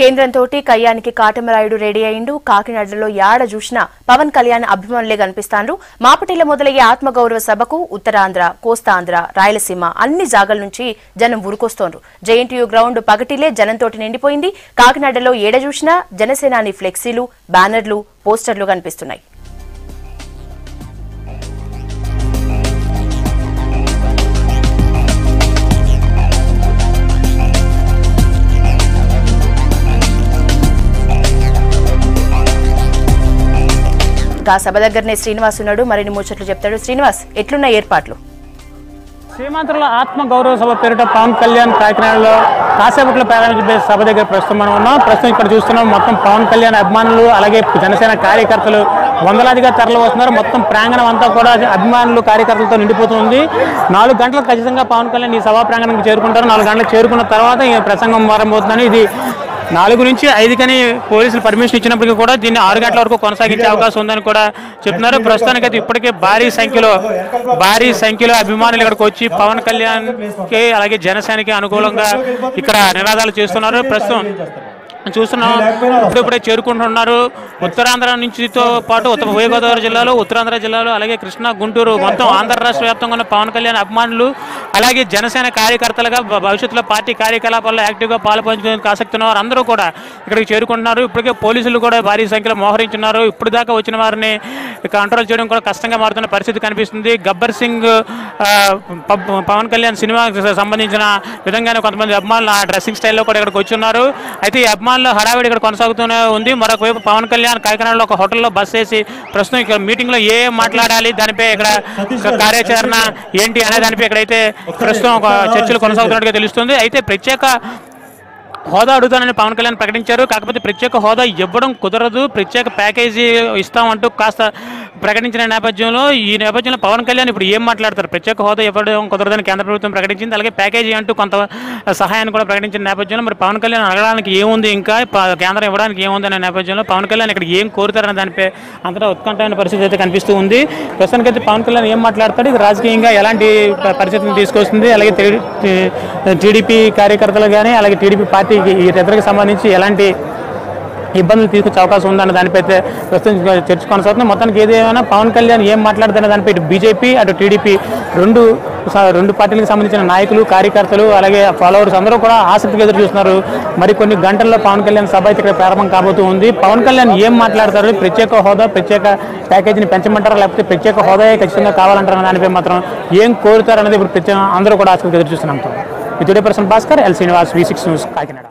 కేంద్రంతోటి కయ్యానికి Katamarayudu ready అయిండు. కాకినాడలో యాడ చూసినా పవన్ కళ్యాణ్ అభిమానులే కనిపిస్తాండ్రు. మాపటిలో మొదలయ్యే ఆత్మగౌరవ సభకు ఉత్తరాంధ్ర, కోస్తాంధ్ర, రాయలసీమ అన్ని జాగల నుంచి జనం ఉరుకొస్తోండ్రు. జేఎన్టీయూ గ్రౌండ్ పగటిలే జనంతోటి నిండిపోయింది. కాకినాడలో ఏడ చూసినా జనసేనాని ఫ్లెక్సీలు, బ్యానర్లు, పోస్టర్లు కనిపిస్తున్నాయి. సభ దగ్గరనే శ్రీనివాస్ ఉన్నాడు. మరిన్ని ముచ్చట్లు చెప్తాడు. శ్రీనివాస్, ఎట్లున్న ఏర్పాట్లు? శ్రీమంతుల ఆత్మ గౌరవ సభ పేరిట పవన్ కళ్యాణ్ కాకినాడలో కాసేపట్లో ప్రారంభించే సభ దగ్గర ప్రస్తుతం మనం ఉన్నాం. ప్రస్తుతం ఇక్కడ చూస్తున్నాం మొత్తం పవన్ కళ్యాణ్ అభిమానులు అలాగే జనసేన కార్యకర్తలు వందలాదిగా తరలి వస్తున్నారు. మొత్తం ప్రాంగణం అంతా కూడా అభిమానులు కార్యకర్తలతో నిండిపోతుంది. 4 గంటలకు ఖచ్చితంగా పవన్ కళ్యాణ్ ఈ సభా ప్రాంగణానికి చేరుకుంటారు. 4 గంటలకు చేరుకున్న తర్వాత ఈ ప్రసంగం ప్రారంభమవుతుందని ఇది 4 నుంచి 5 కని పోలీసులు పర్మిషన్ ఇచ్చినప్పటికీ కూడా దీన్ని 6 గంటల వరకు కొనసాగించే అవకాశం ఉందని కూడా చెప్తున్నారు. ప్రస్తుతానికైతే ఇప్పటికే భారీ సంఖ్యలో అభిమానులు ఇక్కడికి వచ్చి పవన్ కళ్యాణ్ కి అలాగే జనసేనకి అనుకూలంగా ఇక్కడ నినాదాలు చేస్తున్నారు. ప్రస్తుతం చూస్తున్నాం ఇప్పుడే చేరుకుంటున్నారు. ఉత్తరాంధ్ర నుంచితో పాటు ఉభయ గోదావరి జిల్లాలో, ఉత్తరాంధ్ర జిల్లాలో అలాగే కృష్ణా, గుంటూరు మొత్తం ఆంధ్ర రాష్ట్ర వ్యాప్తంగా ఉన్న పవన్ కళ్యాణ్ అభిమానులు అలాగే జనసేన కార్యకర్తలుగా భవిష్యత్తులో పార్టీ కార్యకలాపాల్లో యాక్టివ్గా పాల్పంచుకునేందుకు ఆసక్తి ఉన్న వారు అందరూ కూడా ఇక్కడికి చేరుకుంటున్నారు. ఇప్పటికే పోలీసులు కూడా భారీ సంఖ్యలో మోహరించున్నారు. ఇప్పుడు దాకా వచ్చిన వారిని కంట్రోల్ చేయడం కూడా కష్టంగా మారుతున్న పరిస్థితి కనిపిస్తుంది. గబ్బర్ సింగ్ పవన్ కళ్యాణ్ సినిమాకి సంబంధించిన విధంగానే కొంతమంది అభిమానులు ఆ డ్రెస్సింగ్ స్టైల్లో కూడా ఇక్కడికి వచ్చి ఉన్నారు. అయితే ఈ అభిమానులు హడావిడి ఇక్కడ కొనసాగుతూనే ఉంది. మరొక వైపు పవన్ కళ్యాణ్ కాకినాడలో ఒక హోటల్లో బస్ వేసి ప్రస్తుతం ఇక్కడ మీటింగ్ లో ఏం మాట్లాడాలి, దానిపై ఇక్కడ కార్యాచరణ ఏంటి అనే దానిపై ఇక్కడైతే ప్రస్తుతం ఒక చర్చలు కొనసాగుతున్నట్టుగా తెలుస్తుంది. అయితే ప్రత్యేక హోదా అడుగుతానని పవన్ కళ్యాణ్ ప్రకటించారు. కాకపోతే ప్రత్యేక హోదా ఇవ్వడం కుదరదు, ప్రత్యేక ప్యాకేజీ ఇస్తామంటూ కాస్త ప్రకటించిన నేపథ్యంలో ఈ నేపథ్యంలో పవన్ కళ్యాణ్ ఇప్పుడు ఏం మాట్లాడతారు? ప్రత్యేక హోదా ఇవ్వడం కుదరదని కేంద్ర ప్రభుత్వం ప్రకటించింది. అలాగే ప్యాకేజీ అంటూ కొంత సహాయాన్ని కూడా ప్రకటించిన నేపథ్యంలో మరి పవన్ కళ్యాణ్ అడగడానికి ఏముంది, ఇంకా కేంద్రం ఇవ్వడానికి ఏముంది అనే నేపథ్యంలో పవన్ కళ్యాణ్ ఇక్కడ ఏం కోరుతారనే దానిపై అంతటా ఉత్కంఠమైన పరిస్థితి అయితే కనిపిస్తూ ఉంది. ప్రస్తుతానికైతే పవన్ కళ్యాణ్ ఏం మాట్లాడతాడు, ఇది రాజకీయంగా ఎలాంటి పరిస్థితిని తీసుకొస్తుంది, అలాగే టీడీపీ కార్యకర్తలు కానీ అలాగే టీడీపీ పార్టీకి ఈ ఇద్దరికి సంబంధించి ఎలాంటి ఇబ్బందులు తీసుకొచ్చే అవకాశం ఉందన్న దానిపై అయితే ప్రస్తుతం చర్చ కొనసాగుతుంది. మొత్తానికి ఏదేమైనా పవన్ కళ్యాణ్ ఏం మాట్లాడుతున్న దానిపై ఇటు బీజేపీ అటు టీడీపీ రెండు పార్టీలకు సంబంధించిన నాయకులు, కార్యకర్తలు అలాగే ఫాలోవర్స్ అందరూ కూడా ఆసక్తిగా ఎదురు చూస్తున్నారు. మరికొన్ని గంటల్లో పవన్ కళ్యాణ్ సభ అయితే ఇక్కడ ప్రారంభం కాబోతూ ఉంది. పవన్ కళ్యాణ్ ఏం మాట్లాడతారు, ప్రత్యేక హోదా, ప్రత్యేక ప్యాకేజీని పెంచమంటారా లేకపోతే ప్రత్యేక హోదాయే ఖచ్చితంగా కావాలంటారన్న దానిపై మాత్రం ఏం కోరుతారనేది ఇప్పుడు అందరూ కూడా ఆసక్తిగా ఎదురు చూస్తున్నాం. With person Bhaskar, L Srinivas, V6 news, Kakinada.